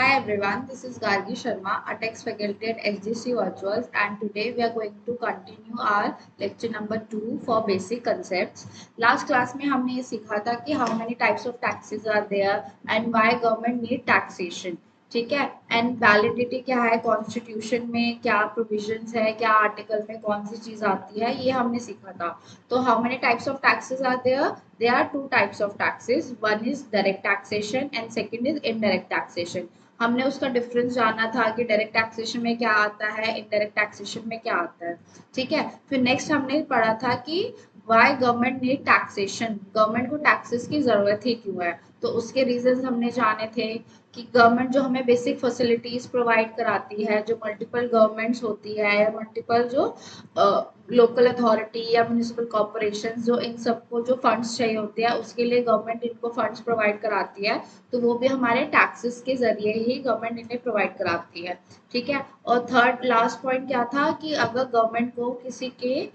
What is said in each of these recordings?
Hi everyone, this is Gargi Sharma, a tax faculty at SGC Virtuals, and today we are going to continue our lecture number 2 for basic concepts. Last class में हमने ये सीखा था कि how many types of taxes are there and why government need taxation. ठीक है, and validity क्या है, कॉन्स्टिट्यूशन में क्या प्रोविजंस है, क्या आर्टिकल में कौन सी चीज आती है, ये हमने सीखा था. तो how many types of taxes are there? There are two types of taxes. One is direct taxation and second is indirect taxation. हमने उसका डिफरेंस जाना था कि डायरेक्ट टैक्सेशन में क्या आता है, इनडायरेक्ट टैक्सेशन में क्या आता है. ठीक है, फिर नेक्स्ट हमने पढ़ा था कि why government need taxation, government को टैक्सेस की जरूरत ही क्यों है. तो उसके रीजंस हमने जाने थे कि गवर्नमेंट जो हमें बेसिक फैसिलिटीज प्रोवाइड कराती है, जो मल्टीपल गवर्नमेंट्स होती है या मल्टीपल जो लोकल अथॉरिटी या म्यूनिसिपल कॉर्पोरेशन, जो इन सबको जो फंड्स चाहिए होते हैं उसके लिए गवर्नमेंट इनको फंड्स प्रोवाइड कराती है. तो वो भी हमारे टैक्सेस के जरिए ही गवर्नमेंट इन्हें प्रोवाइड कराती है. ठीक है, और थर्ड लास्ट पॉइंट क्या था कि अगर गवर्नमेंट को किसी के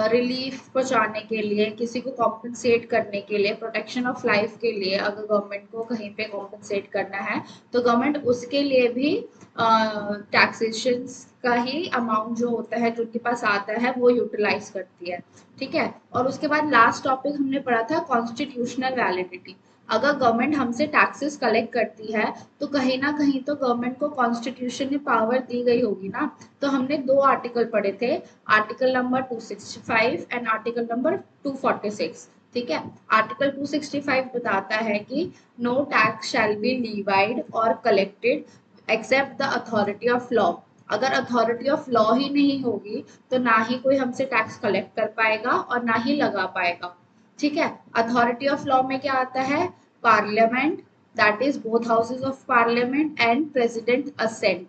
रिलीफ पहुंचाने के लिए, किसी को कॉम्पनसेट करने के लिए, प्रोटेक्शन ऑफ लाइफ के लिए अगर गवर्नमेंट को कहीं पे कॉम्पनसेट करना है तो गवर्नमेंट उसके लिए भी टैक्सेशन का ही अमाउंट जो होता है, जो उनके पास आता है, वो यूटिलाइज करती है. ठीक है, और उसके बाद लास्ट टॉपिक हमने पढ़ा था कॉन्स्टिट्यूशनल वैलिडिटी. अगर गवर्नमेंट हमसे टैक्सेस कलेक्ट करती है तो कहीं ना कहीं तो गवर्नमेंट को कॉन्स्टिट्यूशन में पावर दी गई होगी ना. तो हमने दो आर्टिकल पढ़े थे, article number 265 and article number 246. ठीक है, आर्टिकल 265 बताता है कि नो टैक्स शैल बी लीवाइड और collected except the authority of law. अगर अथॉरिटी ऑफ लॉ ही नहीं होगी तो ना ही कोई हमसे टैक्स कलेक्ट कर पाएगा और ना ही लगा पाएगा. ठीक है, अथॉरिटी ऑफ लॉ में क्या आता है? Parliament, that is both houses of parliament and president assent.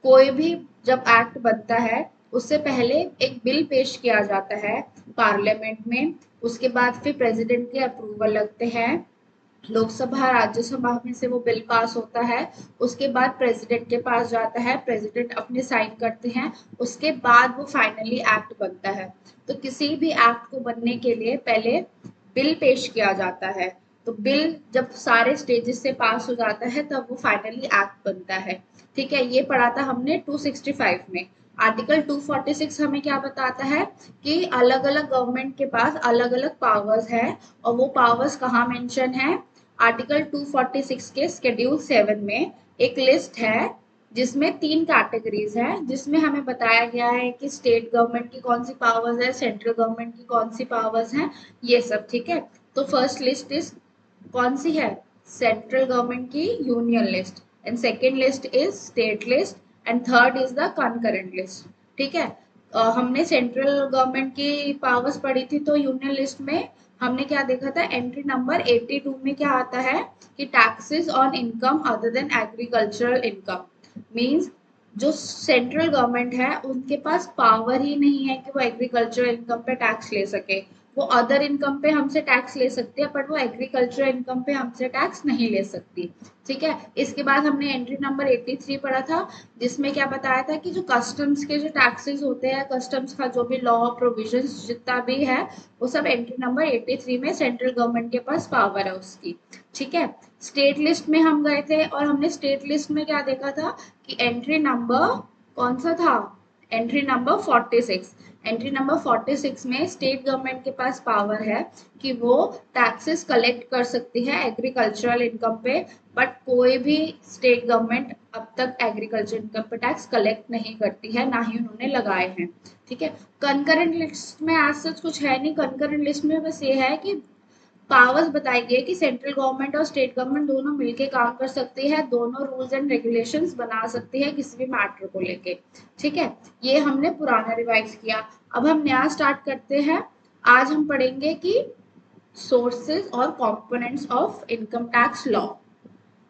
कोई भी जब एक्ट बनता है उससे पहले एक बिल पेश किया जाता है पार्लियामेंट में, उसके बाद फिर प्रेसिडेंट के अप्रूवल लगते हैं, लोकसभा राज्यसभा में से वो बिल पास होता है, उसके बाद प्रेसिडेंट के पास जाता है, प्रेसिडेंट अपने साइन करते हैं, उसके बाद वो फाइनली एक्ट बनता है. तो किसी भी एक्ट को बनने के लिए पहले बिल पेश किया जाता है. तो बिल जब सारे स्टेजेस से पास हो जाता है तब वो फाइनली एक्ट बनता है. ठीक है, ये पढ़ा था हमने 265 में. आर्टिकल 246 हमें क्या बताता है कि अलग अलग गवर्नमेंट के पास अलग अलग पावर्स है, और वो पावर्स कहाँ मेंशन है? आर्टिकल 246 के शेड्यूल 7 में एक लिस्ट है जिसमें 3 कैटेगरीज है, जिसमें हमें बताया गया है कि स्टेट गवर्नमेंट की कौन सी पावर्स है, सेंट्रल गवर्नमेंट की कौन सी पावर्स हैं, ये सब. ठीक है, तो फर्स्ट लिस्ट इज कौन सी है? सेंट्रल गवर्नमेंट की union list, and second list is state list, and third is the concurrent list. ठीक है, हमने सेंट्रल गवर्नमेंट की पावर्स पढ़ी थी, तो यूनियन लिस्ट में हमने क्या देखा था? एंट्री नंबर 82 में क्या आता है कि taxes on income other than agricultural income. Means जो सेंट्रल गवर्नमेंट है उनके पास पावर ही नहीं है कि वो एग्रीकल्चरल इनकम पे टैक्स ले सके. वो अदर इनकम पे हमसे टैक्स ले सकती है, बट वो एग्रीकल्चरल इनकम पे हमसे टैक्स नहीं ले सकती. ठीक है, इसके बाद हमने एंट्री नंबर 83 पढ़ा था, जिसमें क्या बताया था कि जो कस्टम्स के जो टैक्सेस होते हैं, कस्टम्स का जो भी लॉ प्रोविजंस जितना भी है, वो सब एंट्री नंबर 83 में सेंट्रल गवर्नमेंट के पास पावर है उसकी. ठीक है, स्टेट लिस्ट में हम गए थे और हमने स्टेट लिस्ट में क्या देखा था कि एंट्री नंबर कौन सा था? Entry number 46. एंट्री नंबर 46 में स्टेट गवर्नमेंट के पास पावर है कि वो टैक्सेस कलेक्ट कर सकती है एग्रीकल्चरल इनकम पे, बट कोई भी स्टेट गवर्नमेंट अब तक एग्रीकल्चर इनकम पे टैक्स कलेक्ट नहीं करती है, ना ही उन्होंने लगाए हैं. ठीक है, कंकरेंट लिस्ट में आज सच कुछ है नहीं. कंकरेंट लिस्ट में बस ये है कि पावर्स बताई गई है कि सेंट्रल गवर्नमेंट और स्टेट गवर्नमेंट दोनों मिलकर काम कर सकती है, दोनों रूल्स एंड रेगुलेशंस बना सकती है किसी भी मैटर को लेके. ठीक है, ये हमने पुराना रिवाइज किया. अब हम नया स्टार्ट करते हैं. आज हम पढ़ेंगे कि सोर्सेज और components of income tax law.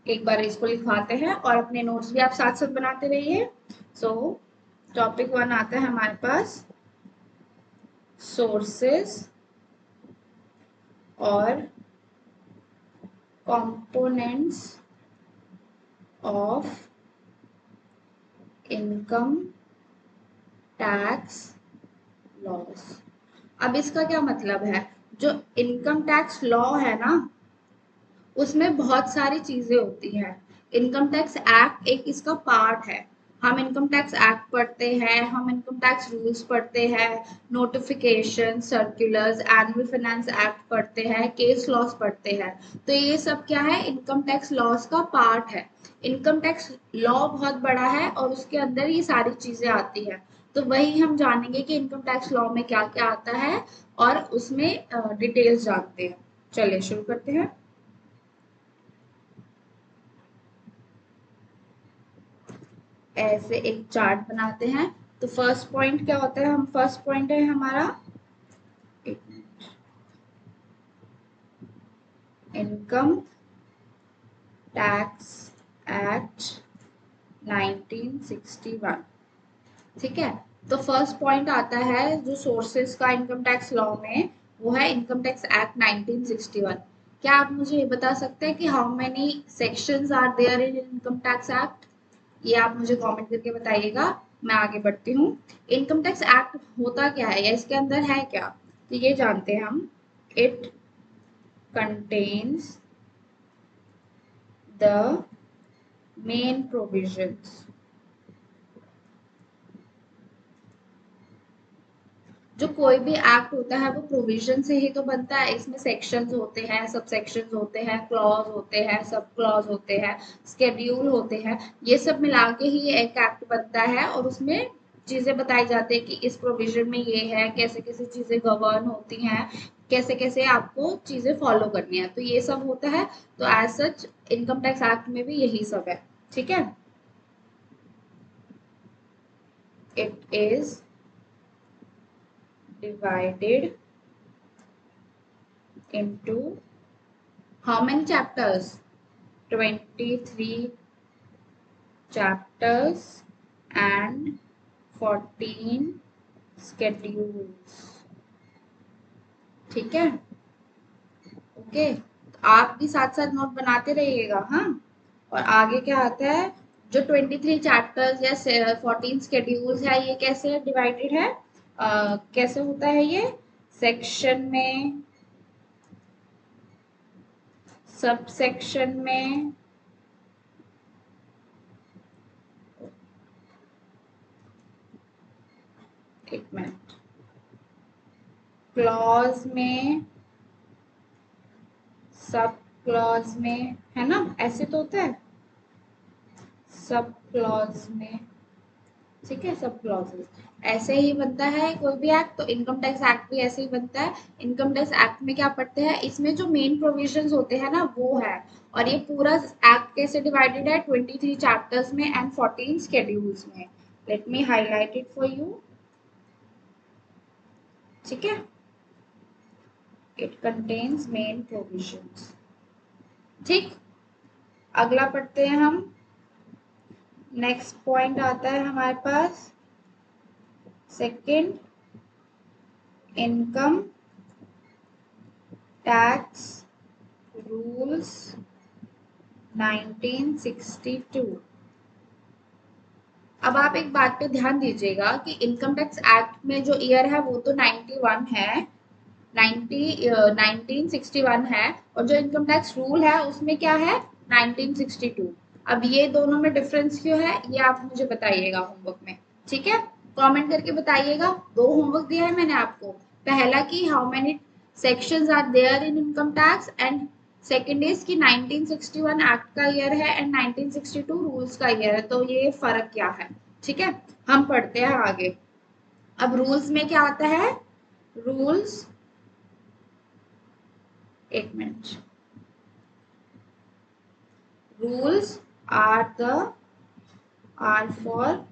एक बार इसको लिखवाते हैं और अपने नोट्स भी आप साथ साथ बनाते रहिए. सो टॉपिक 1 आता है हमारे पास सोर्सेज और components of income tax loss. अब इसका क्या मतलब है? जो इनकम टैक्स लॉ है ना, उसमें बहुत सारी चीजें होती हैं. इनकम टैक्स एक्ट एक इसका पार्ट है। हम इनकम टैक्स एक्ट पढ़ते हैं, हम इनकम टैक्स रूल्स पढ़ते हैं, notification, circulars, annual finance act पढ़ते हैं, केस लॉस पढ़ते हैं। तो ये सब क्या है, इनकम टैक्स लॉस का पार्ट है। इनकम टैक्स लॉ बहुत बड़ा है और उसके अंदर ये सारी चीजें आती है। तो वही हम जानेंगे कि इनकम टैक्स लॉ में क्या क्या आता है और उसमें डिटेल्स जानते हैं। चलिए शुरू करते हैं। ऐसे एक चार्ट बनाते हैं। तो फर्स्ट पॉइंट क्या होता है, हम फर्स्ट पॉइंट है हमारा इनकम टैक्स एक्ट 1961। ठीक है, तो फर्स्ट पॉइंट आता है जो सोर्सेस का इनकम टैक्स लॉ में, वो है इनकम टैक्स एक्ट 1961। क्या आप मुझे ये बता सकते हैं कि how many sections are there in income tax act? ये आप मुझे कमेंट करके बताइएगा। मैं आगे बढ़ती हूँ। इनकम टैक्स एक्ट होता क्या है या इसके अंदर है क्या, तो ये जानते हैं हम। It contains the main provisions. जो कोई भी एक्ट होता है वो प्रोविजन से ही तो बनता है। इसमें सेक्शंस होते हैं, सब सेक्शंस होते हैं, क्लॉज होते हैं, सब क्लॉज होते हैं, स्केड्यूल होते हैं। ये सब मिला के ही एक एक्ट बनता है और उसमें चीजें बताई जाती है कि इस प्रोविजन में ये है, कैसे कैसे चीजें गवर्न होती हैं, कैसे कैसे आपको चीजें फॉलो करनी है। तो ये सब होता है। तो as such income tax act में भी यही सब है। ठीक है, it is divided into how many chapters? 23 chapters and 14 schedules। ठीक है, ओके। तो आप भी साथ साथ नोट बनाते रहिएगा। हाँ, और आगे क्या आता है, जो 23 चैप्टर्स या 14 स्केड्यूल्स है, ये कैसे डिवाइडेड है, कैसे होता है ये, सेक्शन में, सब सेक्शन में, एक मिनट, क्लॉज में, सब क्लॉज में, है ना, ऐसे तो होता है, सब क्लॉज में। ठीक है, सब क्लॉजेस ऐसे ही बनता है कोई भी एक्ट। तो इनकम टैक्स एक्ट भी ऐसे ही बनता है। इनकम टैक्स एक्ट में क्या पढ़ते हैं, इसमें जो मेन प्रोविजंस होते हैं ना वो है। और ये पूरा एक्ट कैसे डिवाइडेड है, 23 चैप्टर्स में एंड 14 शेड्यूल्स में। Let me highlight it for you. ठीक है, इट कंटेन्स मेन प्रोविजंस। ठीक, अगला पढ़ते हैं हम। नेक्स्ट पॉइंट आता है हमारे पास सेकंड, इनकम टैक्स रूल्स 1962। अब आप एक बात पे ध्यान दीजिएगा कि इनकम टैक्स एक्ट में जो ईयर है वो तो 91 है, 1961 है, और जो इनकम टैक्स रूल है उसमें क्या है, 1962। अब ये दोनों में डिफरेंस क्यों है, ये आप मुझे बताइएगा होमवर्क में। ठीक है, कमेंट करके बताइएगा। दो होमवर्क दिया है मैंने आपको। पहला कि how many sections are there in income tax, and second is कि 1961 एक्ट का ईयर है एंड 1962 रूल्स का ईयर है, तो ये फर्क क्या है। ठीक है, हम पढ़ते हैं आगे। अब रूल्स में क्या आता है, रूल्स, एक minute, rules are for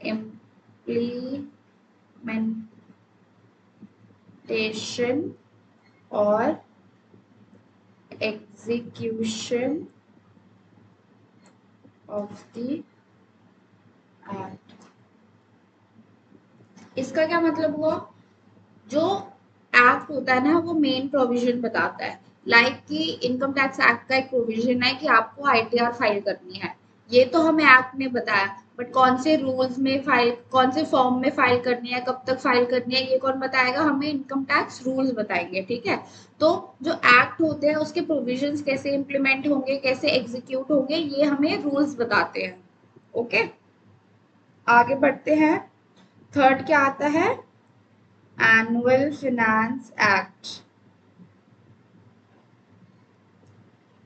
implementation or execution of the act। इसका क्या मतलब हुआ, जो एक्ट होता है ना वो मेन प्रोविजन बताता है। लाइक कि इनकम टैक्स एक्ट का एक प्रोविजन है कि आपको आईटीआर फाइल करनी है, ये तो हमें एक्ट ने बताया। बट कौन से रूल्स में फाइल, कौन से फॉर्म में फाइल करनी है, कब तक फाइल करनी है, ये कौन बताएगा हमें? इनकम टैक्स रूल्स बताएंगे, ठीक है। तो जो एक्ट होते हैं उसके प्रोविजंस कैसे इम्प्लीमेंट होंगे, कैसे एग्जीक्यूट होंगे, ये हमें रूल्स बताते हैं। ओके, आगे बढ़ते हैं। थर्ड क्या आता है? Annual finance act.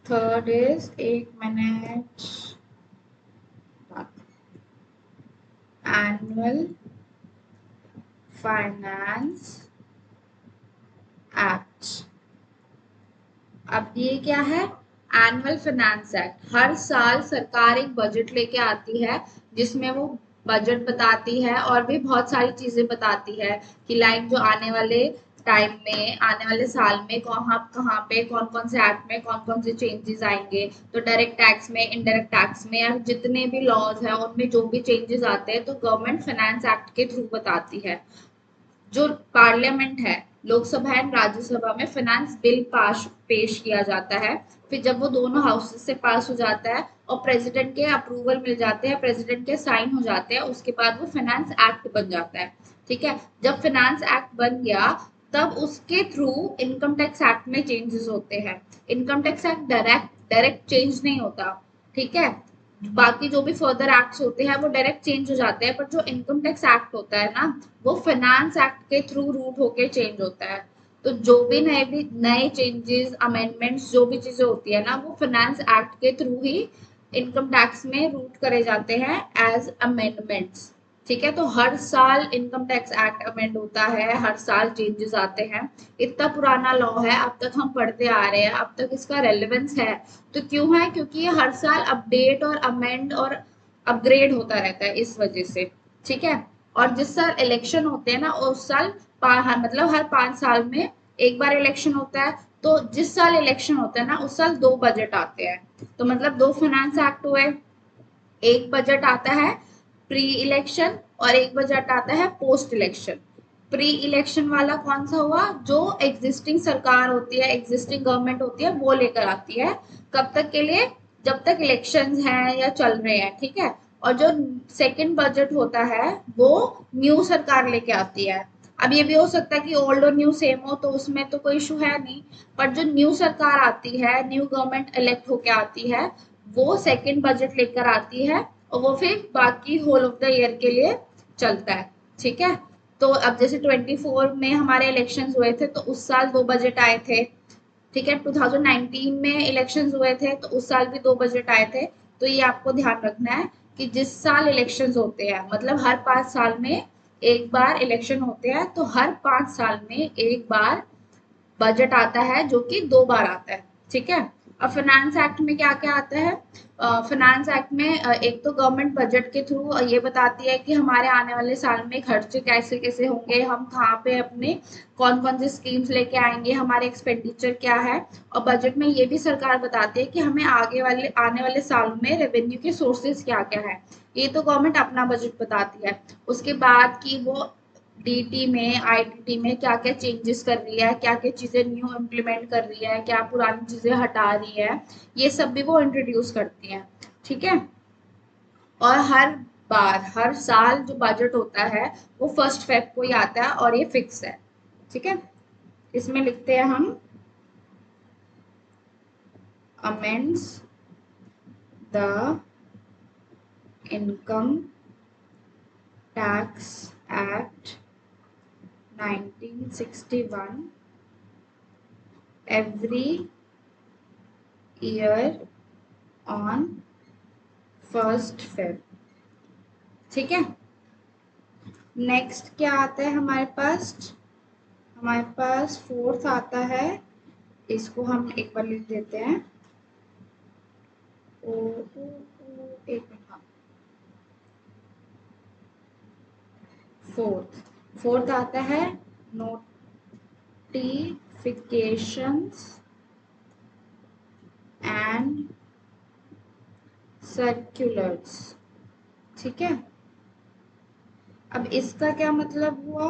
Third is, एक मिनट, एनुअल फाइनेंस एक्ट। अब ये क्या है? Annual finance act. हर साल सरकार एक बजट लेके आती है जिसमें वो बजट बताती है और भी बहुत सारी चीजें बताती है कि लाइक जो आने वाले टाइम में, आने वाले साल में कहाँ कहाँ पे कौन कौन से एक्ट में कौन कौन से चेंजेस आएंगे। तो डायरेक्ट टैक्स में, इनडायरेक्ट टैक्स में, या जितने भी लॉज है उनमें जो भी चेंजेस आते हैं तो गवर्नमेंट फाइनेंस एक्ट के थ्रू बताती है। जो पार्लियामेंट है, लोकसभा एंड राज्यसभा में फाइनेंस बिल पास पेश किया जाता है। फिर जब वो दोनों हाउसेस से पास हो जाता है और प्रेसिडेंट के अप्रूवल मिल जाते हैं, प्रेसिडेंट के साइन हो जाते हैं, उसके बाद वो फाइनेंस एक्ट बन जाता है। ठीक है, जब फाइनेंस एक्ट बन गया तब उसके थ्रू इनकम टैक्स एक्ट में चेंजेस होते हैं। Income tax act direct direct change नहीं होता, ठीक है। बाकी जो भी फर्दर एक्ट्स होते हैं वो डायरेक्ट चेंज हो जाते हैं, पर जो इनकम टैक्स एक्ट होता है ना, वो फाइनेंस एक्ट के थ्रू रूट होके चेंज होता है। तो जो भी नए चेंजेस, अमेंडमेंट्स, जो भी चीजें होती है ना, वो फाइनेंस एक्ट के थ्रू ही इनकम टैक्स में रूट करे जाते हैं एज अमेंडमेंट्स। ठीक है, तो हर साल इनकम टैक्स एक्ट अमेंड होता है, हर साल चेंजेस आते हैं। इतना पुराना लॉ है, अब तक हम पढ़ते आ रहे हैं, अब तक इसका रेलेवेंस है। तो क्यों है? क्योंकि ये हर साल अपडेट और अमेंड और अपग्रेड होता रहता है, इस वजह से। ठीक है, और जिस साल इलेक्शन होते हैं ना, उस साल मतलब हर 5 साल में एक बार इलेक्शन होता है। तो जिस साल इलेक्शन होता है ना, उस साल 2 बजट आते हैं। तो मतलब 2 फाइनेंस एक्ट हुए। एक बजट आता है प्री इलेक्शन और एक बजट आता है पोस्ट इलेक्शन। प्री इलेक्शन वाला कौन सा हुआ? जो एग्जिस्टिंग सरकार होती है, एग्जिस्टिंग गवर्नमेंट होती है, वो लेकर आती है। कब तक के लिए? जब तक इलेक्शंस हैं या चल रहे हैं, ठीक है। और जो सेकंड बजट होता है वो न्यू सरकार लेके आती है। अब ये भी हो सकता है कि ओल्ड और न्यू सेम हो, तो उसमें तो कोई इशू है नहीं। पर जो न्यू सरकार आती है, न्यू गवर्नमेंट इलेक्ट होके आती है, वो सेकंड बजट लेकर आती है और वो फिर बाकी होल ऑफ द ईयर के लिए चलता है। ठीक है, तो अब जैसे 24 में हमारे इलेक्शंस हुए थे तो उस साल 2 बजट आए थे। ठीक है, 2019 में इलेक्शंस हुए थे तो उस साल भी 2 बजट आए थे। तो ये आपको ध्यान रखना है कि जिस साल इलेक्शंस होते हैं, मतलब हर 5 साल में एक बार इलेक्शन होते हैं, तो हर 5 साल में एक बार बजट आता है, जो कि 2 बार आता है। ठीक है, अब फाइनेंस एक्ट में क्या क्या आता है? फाइनेंस एक्ट में एक तो गवर्नमेंट बजट के थ्रू ये बताती है कि हमारे आने वाले साल में खर्चे कैसे कैसे होंगे, हम कहाँ पे अपने कौन कौन से स्कीम्स लेके आएंगे, हमारे एक्सपेंडिचर क्या है। और बजट में ये भी सरकार बताती है कि हमें आने वाले सालों में रेवेन्यू के सोर्सेज क्या क्या है। ये तो गवर्नमेंट अपना बजट बताती है। उसके बाद की वो डीटी में, आईटीटी में क्या क्या चेंजेस कर रही है, क्या क्या चीजें न्यू इम्प्लीमेंट कर रही है, क्या पुरानी चीजें हटा रही है, ये सब भी वो इंट्रोड्यूस करती है। ठीक है, और हर बार, हर साल जो बजट होता है वो 1 फेब को ही आता है और ये फिक्स है। ठीक है, इसमें लिखते हैं हम amends the income tax act 1961 every year on 1 Feb. ठीक है, नेक्स्ट क्या आता है हमारे पास? हमारे पास फोर्थ आता है, इसको हम एक बार लिख देते हैं। एक मिनट, हाँ, फोर्थ फोर्थ आता है नोटिफिकेशंस एंड सर्कुलर्स। ठीक है, अब इसका क्या मतलब हुआ?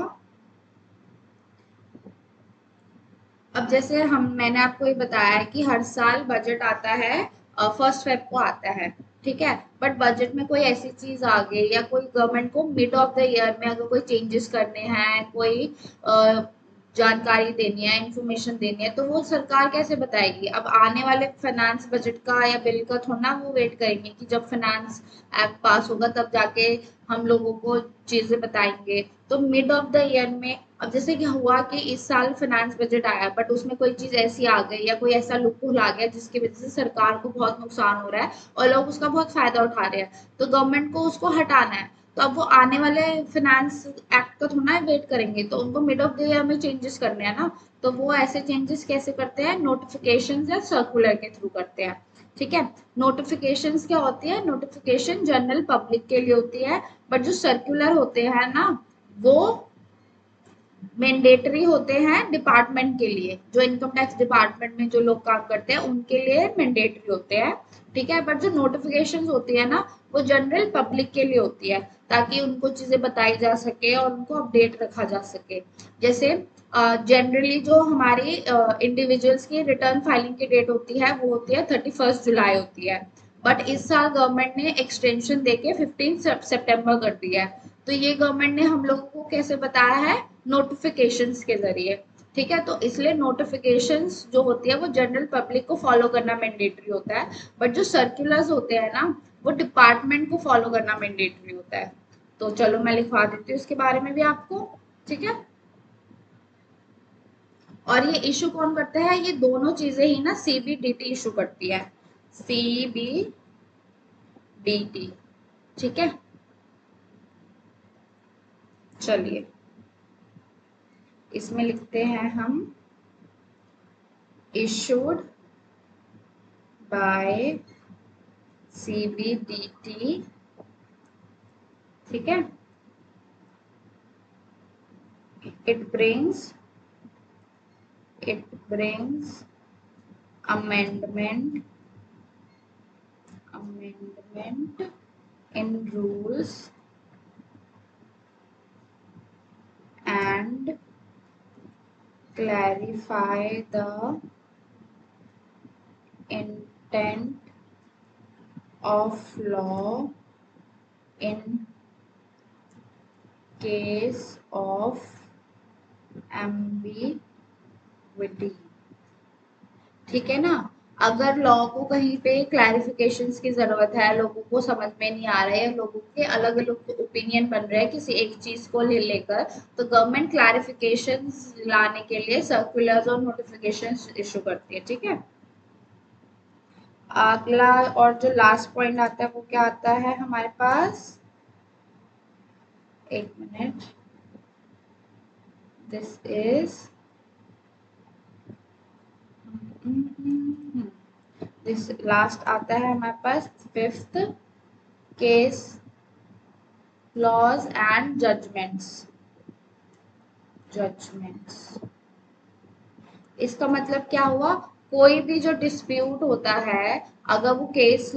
अब जैसे मैंने आपको ये बताया है कि हर साल बजट आता है, 1 फेब को आता है। ठीक है। बट बजट में कोई ऐसी चीज आ गई या कोई गवर्नमेंट को मिड ऑफ द ईयर में अगर कोई चेंजेस करने हैं, कोई जानकारी देनी है, इंफॉर्मेशन देनी है, तो वो सरकार कैसे बताएगी? अब आने वाले फाइनेंस बजट का या बिल का थोड़ा ना वो वेट करेंगे कि जब फाइनेंस एक्ट पास होगा तब जाके हम लोगों को चीजें बताएंगे। तो मिड ऑफ द ईयर में, अब जैसे कि हुआ कि इस साल फाइनेंस बजट आया बट उसमें कोई चीज ऐसी आ गई या कोई ऐसा लूपहोल आ गया जिसकी वजह से सरकार को बहुत नुकसान हो रहा है और लोग उसका बहुत फायदा उठा रहे हैं, तो गवर्नमेंट को उसको हटाना है। तो अब वो आने वाले फाइनेंस एक्ट का थोड़ा वेट करेंगे, तो उनको मिड ऑफ द ईयर में चेंजेस करने हैं ना। तो वो ऐसे चेंजेस कैसे करते हैं? नोटिफिकेशन या सर्कुलर के थ्रू करते हैं। ठीक है। नोटिफिकेशंस क्या होती है? नोटिफिकेशन जनरल पब्लिक के लिए होती है, बट जो सर्कुलर होते हैं ना, वो मैंडेटरी होते हैं डिपार्टमेंट के लिए। जो इनकम टैक्स डिपार्टमेंट में जो लोग काम करते हैं उनके लिए मैंडेटरी होते हैं। ठीक है। बट जो नोटिफिकेशंस होती है ना, वो जनरल पब्लिक के लिए होती है, ताकि उनको चीजें बताई जा सके और उनको अपडेट रखा जा सके। जैसे जनरली जो हमारी इंडिविजुअल्स की रिटर्न फाइलिंग की डेट होती है वो होती है 31 जुलाई होती है। बट इस साल गवर्नमेंट ने एक्सटेंशन देके 15 सितंबर कर दिया है। तो ये गवर्नमेंट ने हम लोगों को कैसे बताया है? नोटिफिकेशंस के जरिए। ठीक है। तो इसलिए नोटिफिकेशंस जो होती है वो जनरल पब्लिक को फॉलो करना मैंडेटरी होता है, बट जो सर्कुलर्स होते हैं ना, वो डिपार्टमेंट को फॉलो करना मैंडेटरी होता है। तो चलो मैं लिखवा देती हूँ इसके बारे में भी आपको। ठीक है। और ये इशू कौन करता है? ये दोनों चीजें ही ना सीबीडीटी इशू करती है। सीबीडीटी। ठीक है। चलिए इसमें लिखते हैं हम इशूड बाय सीबीडीटी। ठीक है। it brings amendment in rules and clarify the intent of law in case of ambiguity। ठीक है ना। अगर लॉ को कहीं पे क्लैरिफिकेशंस की जरूरत है, लोगों को समझ में नहीं आ रहा है, लोगों के अलग अलग ओपिनियन बन रहे हैं किसी एक चीज को ले लेकर, तो गवर्नमेंट क्लैरिफिकेशंस लाने के लिए सर्कुलर्स और नोटिफिकेशंस इशू करती है। ठीक है। अगला और जो लास्ट पॉइंट आता है वो क्या आता है हमारे पास? एक minute. This is this last आता है हमारे पास 5th case laws and judgments. इसका मतलब क्या हुआ? कोई भी जो डिस्प्यूट होता है, अगर वो केस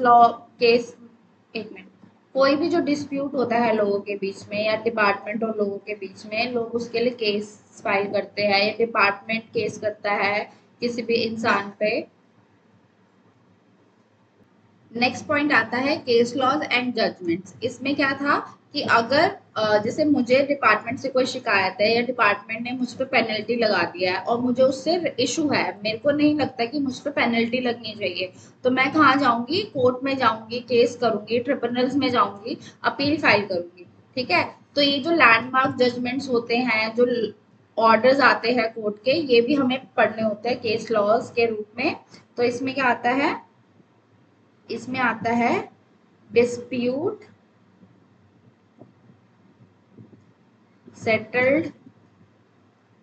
एक मिनट, कोई भी जो डिस्प्यूट होता है लोगों के बीच में या डिपार्टमेंट और लोगों के बीच में, लोग उसके लिए केस फाइल करते हैं या डिपार्टमेंट केस करता है किसी भी इंसान पे। नेक्स्ट पॉइंट आता है केस लॉज एंड जजमेंट्स। इसमें क्या था कि अगर जैसे मुझे डिपार्टमेंट से कोई शिकायत है या डिपार्टमेंट ने मुझ पर पेनल्टी लगा दिया है और मुझे उससे इशू है, मेरे को नहीं लगता कि मुझ पर पेनल्टी लगनी चाहिए, तो मैं कहाँ जाऊंगी? कोर्ट में जाऊंगी, केस करूंगी, ट्रिब्यूनल्स में जाऊंगी, अपील फाइल करूंगी। ठीक है। तो ये जो लैंडमार्क जजमेंट्स होते हैं, जो ऑर्डर्स आते हैं कोर्ट के, ये भी हमें पढ़ने होते हैं केस लॉज के रूप में। तो इसमें क्या आता है? इसमें आता है डिस्प्यूट सेटल्ड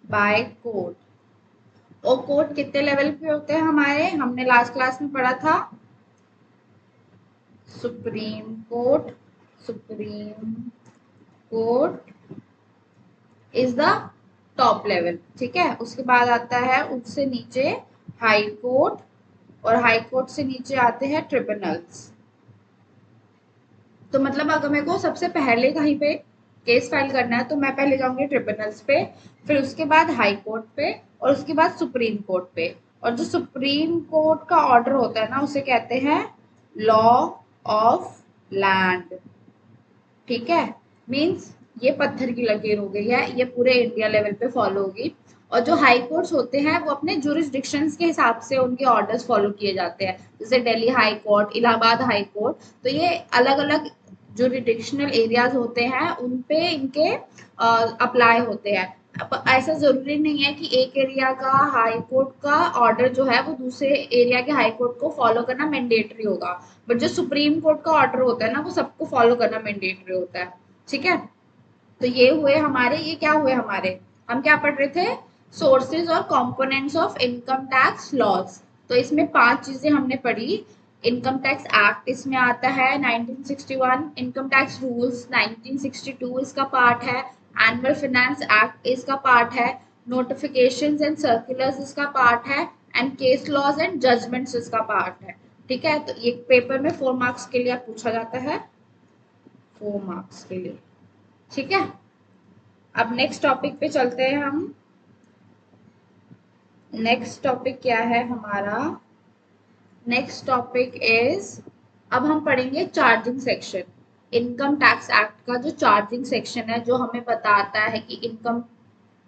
बाय कोर्ट। और कोर्ट कितने लेवल पे होते हैं हमारे? हमने लास्ट क्लास में पढ़ा था supreme court. Supreme court is the top level. ठीक है। उसके बाद आता है उससे नीचे हाई कोर्ट, और हाई कोर्ट से नीचे आते हैं ट्रिब्यूनल्स। तो मतलब अगर मेरे को सबसे पहले कहीं पे केस फाइल करना है तो मैं पहले जाऊंगी ट्रिब्यूनल्स पे, फिर उसके बाद हाई कोर्ट पे, और उसके बाद सुप्रीम कोर्ट पे। और जो सुप्रीम कोर्ट का ऑर्डर होता है ना, उसे कहते हैं लॉ ऑफ लैंड, ठीक है। मीन्स ये पत्थर की लकीर हो गई है, ये पूरे इंडिया लेवल पे फॉलो होगी। और जो हाई कोर्ट्स होते हैं वो अपने जुरिस्डिक्शंस के हिसाब से उनके ऑर्डर्स फॉलो किए जाते हैं, जैसे Delhi high court, Allahabad high court. तो ये अलग अलग जुरिडिक्शनल एरियाज होते हैं, उन पे इनके अप्लाई होते हैं। अब ऐसा जरूरी नहीं है कि एक एरिया का हाई कोर्ट का ऑर्डर जो है वो दूसरे एरिया के हाई कोर्ट को फॉलो करना मैंडेटरी होगा, बट जो सुप्रीम कोर्ट का ऑर्डर होता है ना वो सबको फॉलो करना मैंडेटरी होता है, ठीक है। तो ये हुए हमारे, ये क्या हुए हमारे, हम क्या पढ़ रहे थे, सोर्सेज और components of income tax laws. तो इसमें 5 चीजें हमने पढ़ी। इनकम टैक्स एक्ट इसमें आता है 1961, इनकम टैक्स रूल्स 1962 इसका पार्ट है, एनुअल फाइनेंस एक्ट इसका पार्ट है, नोटिफिकेशंस एंड सर्कुलर्स इसका पार्ट है, and case laws and judgments इसका पार्ट है, ठीक है। तो ये पेपर में 4 मार्क्स के लिए पूछा जाता है, 4 मार्क्स के लिए, ठीक है। अब नेक्स्ट टॉपिक पे चलते हैं हम। नेक्स्ट टॉपिक क्या है हमारा, नेक्स्ट टॉपिक इज, अब हम पढ़ेंगे charging section. Income tax act का जो चार्जिंग सेक्शन है, जो हमें बताता है कि इनकम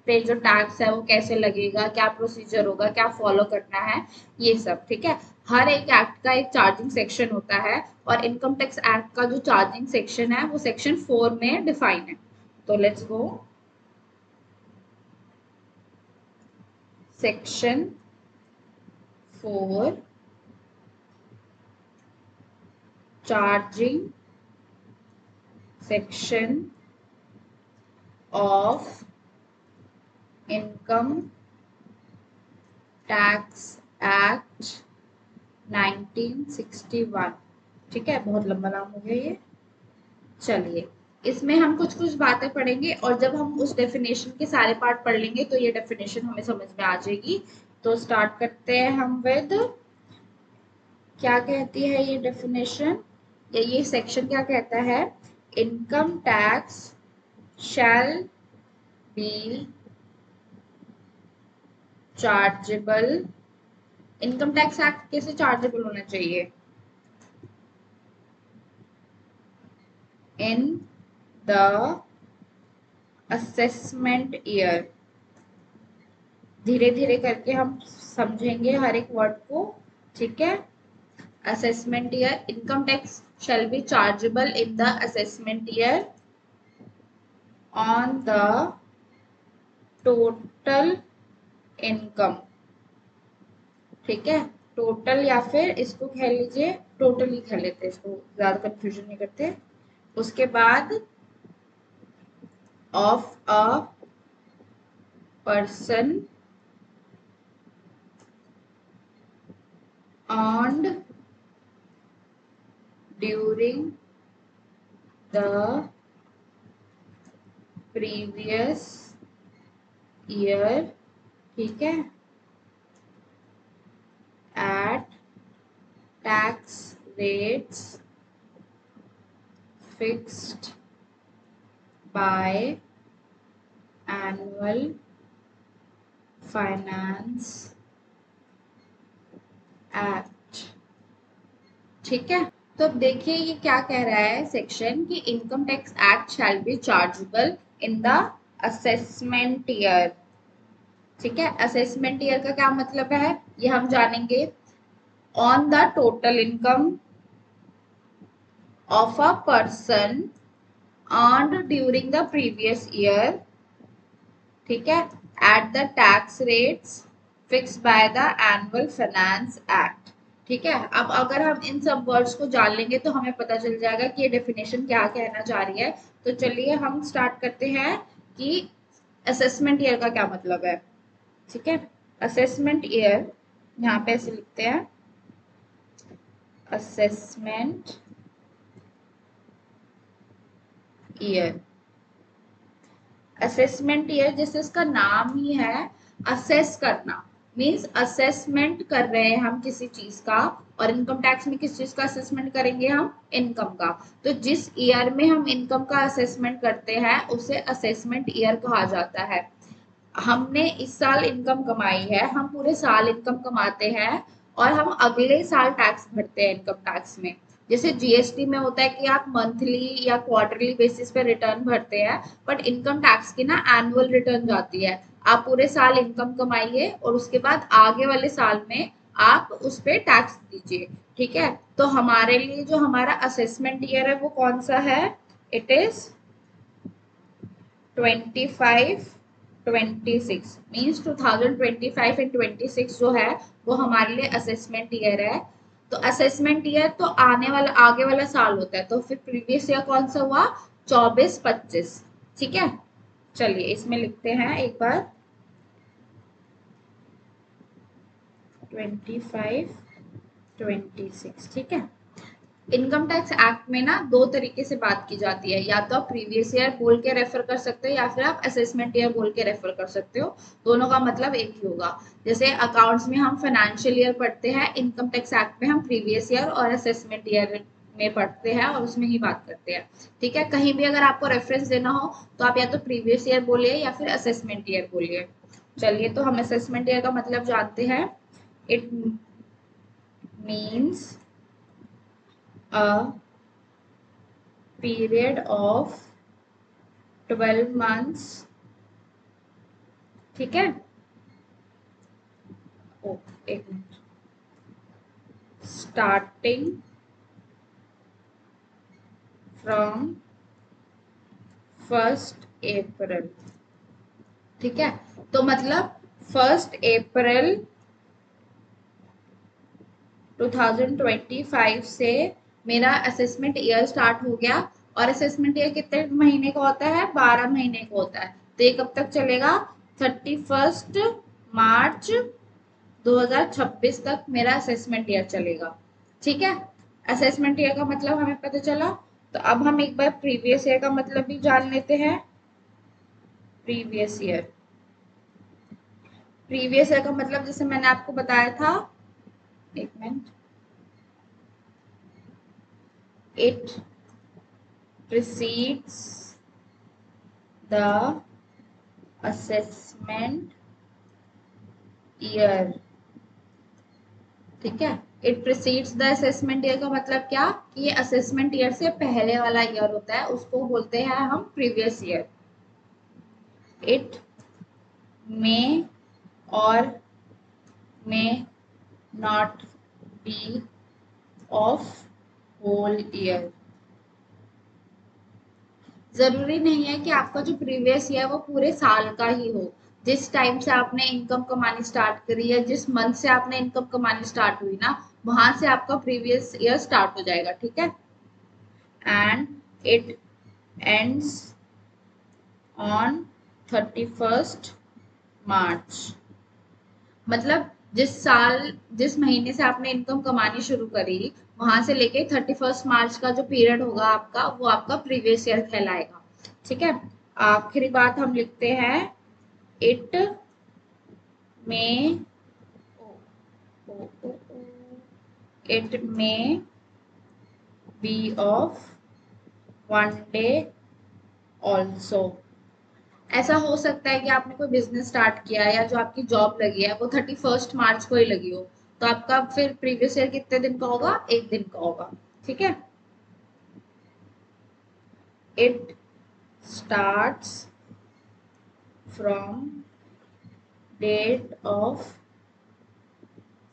पे जो टैक्स है वो कैसे लगेगा, क्या प्रोसीजर होगा, क्या फॉलो करना है, ये सब, ठीक है। हर एक एक्ट का एक चार्जिंग सेक्शन होता है, और इनकम टैक्स एक्ट का जो चार्जिंग सेक्शन है वो सेक्शन 4 में डिफाइन है। तो let's go, section 4 charging section of income tax act 1961, ठीक है। बहुत लंबा नाम हो गया ये। चलिए, इसमें हम कुछ कुछ बातें पढ़ेंगे, और जब हम उस डेफिनेशन के सारे पार्ट पढ़ लेंगे तो ये डेफिनेशन हमें समझ में आ जाएगी। तो स्टार्ट करते हैं हम विद, क्या कहती है ये डेफिनेशन, या ये सेक्शन क्या कहता है, income tax shall be chargeable, income tax act कैसे चार्जेबल होना चाहिए, इन द असेसमेंट ईयर। धीरे धीरे करके हम समझेंगे हर एक वर्ड को, ठीक है। Assessment year, income tax shall be chargeable in the assessment year on the total income, ठीक है। टोटल, या फिर इसको कह लीजिए टोटल ही कह लेते हैं, इसको ज्यादा कंफ्यूजन नहीं करते। उसके बाद of a person earned during the previous year, ठीक है, at tax rates fixed by annual finance act, ठीक है। तो अब देखिए ये क्या कह रहा है सेक्शन, कि income tax act shall be chargeable in the assessment year, ठीक है। असेसमेंट ईयर का क्या मतलब है ये हम जानेंगे। On the total income of a person earned during the previous year, ठीक है, at the tax rates fixed by the annual finance act, ठीक है। अब अगर हम इन सब वर्ड्स को जान लेंगे तो हमें पता चल जाएगा कि ये डेफिनेशन क्या कहना चाह रही है। तो चलिए हम स्टार्ट करते हैं कि असेसमेंट ईयर का क्या मतलब है, ठीक है। असेसमेंट ईयर, यहाँ पे ऐसे लिखते हैं, असेसमेंट ईयर। असेसमेंट ईयर, जैसे इसका नाम ही है असेस करना, मींस असेसमेंट कर रहे हैं हम किसी चीज का। और इनकम टैक्स में किस चीज का असेसमेंट करेंगे हम, इनकम का। तो जिस ईयर में हम इनकम का असेसमेंट करते हैं उसे असेसमेंट ईयर कहा जाता है। हमने इस साल इनकम कमाई है, हम पूरे साल इनकम कमाते हैं, और हम अगले साल टैक्स भरते हैं इनकम टैक्स में। जैसे जीएसटी में होता है कि आप मंथली या क्वार्टरली बेसिस पे रिटर्न भरते हैं, बट इनकम टैक्स की ना एनुअल रिटर्न जाती है। आप पूरे साल इनकम कमाइए और उसके बाद आगे वाले साल में आप उस पे टैक्स दीजिए। ठीक है, तो हमारे लिए जो हमारा असेसमेंट ईयर है वो कौन सा है? इट इज 25-26 मीन्स 2025 एंड 26 जो है वो हमारे लिए असेसमेंट ईयर है। तो असेसमेंट ईयर तो आने वाला आगे वाला साल होता है, तो फिर प्रीवियस ईयर कौन सा हुआ? 24-25। ठीक है, चलिए इसमें लिखते हैं एक बार 25-26। ठीक है, इनकम टैक्स एक्ट में ना दो तरीके से बात की जाती है, या तो आप प्रीवियस ईयर बोल के रेफर कर सकते हो या फिर आप असेसमेंट ईयर बोल के रेफर कर सकते हो। दोनों का मतलब एक ही होगा। जैसे अकाउंट्स में हम फाइनेंशियल ईयर पढ़ते हैं, इनकम टैक्स एक्ट में हम प्रीवियस ईयर और असेसमेंट ईयर में पढ़ते हैं और उसमें ही बात करते हैं। ठीक है, कहीं भी अगर आपको रेफरेंस देना हो तो आप या तो प्रीवियस ईयर बोलिए या फिर असेसमेंट ईयर बोलिए। चलिए, तो हम असेसमेंट ईयर का मतलब जानते हैं। It means a period of 12 months। ठीक है, ओ एक मिनट, स्टार्टिंग फ्रॉम 1 अप्रैल। ठीक है, तो मतलब 1 अप्रैल 2025 से मेरा असेसमेंट ईयर स्टार्ट हो गया। और असेसमेंट ईयर कितने महीने का होता है? 12 महीने का होता है। तो ये कब तक चलेगा? 31 मार्च 2026 तक मेरा असेसमेंट ईयर चलेगा। ठीक है, असेसमेंट ईयर का मतलब हमें पता चला। तो अब हम एक बार प्रीवियस ईयर का मतलब भी जान लेते हैं। प्रीवियस ईयर, प्रीवियस ईयर का मतलब जैसे मैंने आपको बताया था, एक minute, it precedes the assessment year। ठीक है, it precedes the assessment year का मतलब क्या कि ये असेसमेंट ईयर से पहले वाला ईयर होता है, उसको बोलते हैं हम previous year. It may or may not be of whole year. जरूरी नहीं है कि आपका जो प्रीवियस ईयर वो पूरे साल का ही हो। जिस टाइम से आपने इनकम कमानी स्टार्ट करी है, जिस मंथ से आपने इनकम कमानी स्टार्ट हुई ना, वहां से आपका प्रीवियस ईयर स्टार्ट हो जाएगा। ठीक है, एंड इट एंड्स ऑन 31 मार्च। मतलब जिस महीने से आपने इनकम कमानी शुरू करी, वहां से लेके 31 मार्च का जो पीरियड होगा आपका, वो आपका प्रीवियस ईयर कहलाएगा। ठीक है, आखिरी बात हम लिखते हैं, इट में इट में बी ऑफ 1 डे ऑल्सो। ऐसा हो सकता है कि आपने कोई बिजनेस स्टार्ट किया है या जो आपकी जॉब लगी है वो 31 मार्च को ही लगी हो, तो आपका फिर प्रीवियस ईयर कितने दिन का होगा? एक दिन का होगा। ठीक है, it starts from date of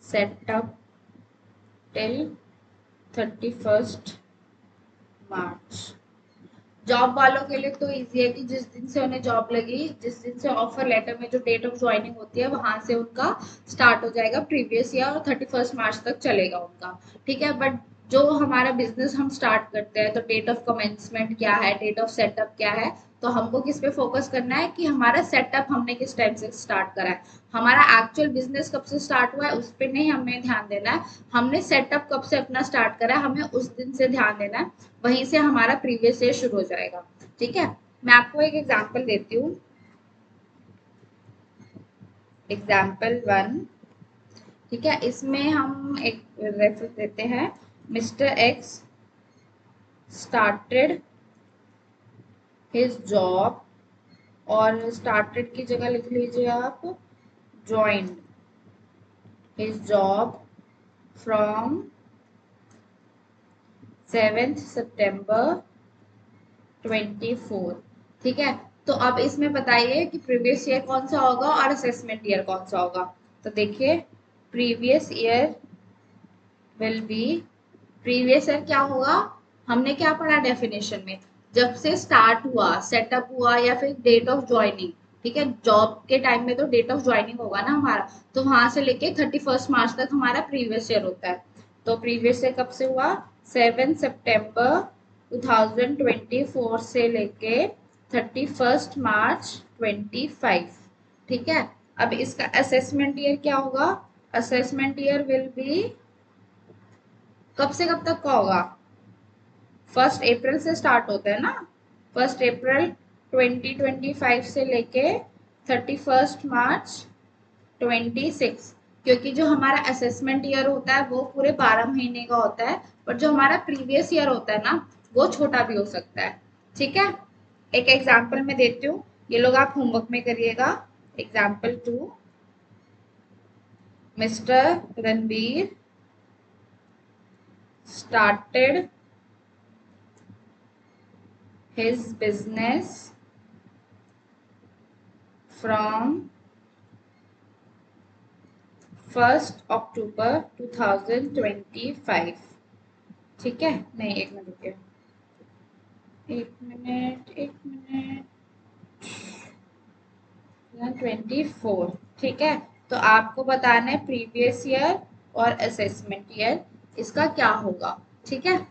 setup till 31 March. Job वालों के लिए तो इजी है कि जिस दिन से उन्हें जॉब लगी, जिस दिन से ऑफर लेटर में जो डेट ऑफ ज्वाइनिंग होती है वहां से उनका स्टार्ट हो जाएगा प्रीवियस ईयर और 31 मार्च तक चलेगा उनका। ठीक है, बट जो हमारा बिजनेस हम स्टार्ट करते हैं तो डेट ऑफ कमेंसमेंट क्या है, डेट ऑफ सेटअप क्या है, तो हमको किस पे फोकस करना है कि हमारा सेटअप हमने किस टाइम से स्टार्ट करा है। हमारा एक्चुअल बिजनेस कब से स्टार्ट हुआ है उस पर नहीं हमें ध्यान देना है, हमने सेटअप कब से अपना स्टार्ट करा है हमें उस दिन से ध्यान देना है, वहीं से हमारा प्रीवियस ईयर शुरू हो जाएगा। ठीक है, मैं आपको एक एग्जांपल देती हूँ। एग्जाम्पल 1। ठीक है, इसमें हम एक रेफरेंस देते हैं, mister x started his job, और स्टार्टेड की जगह लिख लीजिए आप ज्वाइंड हिज जॉब फ्रॉम 7 सितंबर 24। ठीक है, तो अब इसमें बताइए कि प्रीवियस ईयर कौन सा होगा और असेसमेंट ईयर कौन सा होगा। तो देखिए previous year will be, previous year क्या होगा, हमने क्या पढ़ा डेफिनेशन में, जब से स्टार्ट हुआ, सेटअप हुआ या फिर डेट ऑफ ज्वाइनिंग। ठीक है, जॉब के टाइम में तो डेट ऑफ ज्वाइनिंग होगा ना हमारा, तो वहां से लेके 31 मार्च तक हमारा प्रीवियस ईयर होता है। तो प्रीवियस ईयर कब से हुआ, 7 सितंबर 2024 से लेके 31 मार्च 25। ठीक है, अब इसका असेसमेंट ईयर क्या होगा, असेसमेंट ईयर विल बी कब से कब तक का होगा, 1 अप्रैल से स्टार्ट होता है ना, 1 अप्रैल 2025 से लेके 31 मार्च 26। क्योंकि जो हमारा असेसमेंट ईयर होता है वो पूरे 12 महीने का होता है, पर जो हमारा प्रीवियस ईयर होता है ना वो छोटा भी हो सकता है। ठीक है, एक एग्जाम्पल मैं देती हूँ, ये लोग आप होमवर्क में करिएगा। Example 2, mister Ranbir started his business from 1 अक्टूबर 2025। ठीक है, नहीं एक मिनट रुकिए, एक मिनट 24। ठीक है, तो आपको बताना है प्रीवियस ईयर और असेसमेंट ईयर इसका क्या होगा। ठीक है।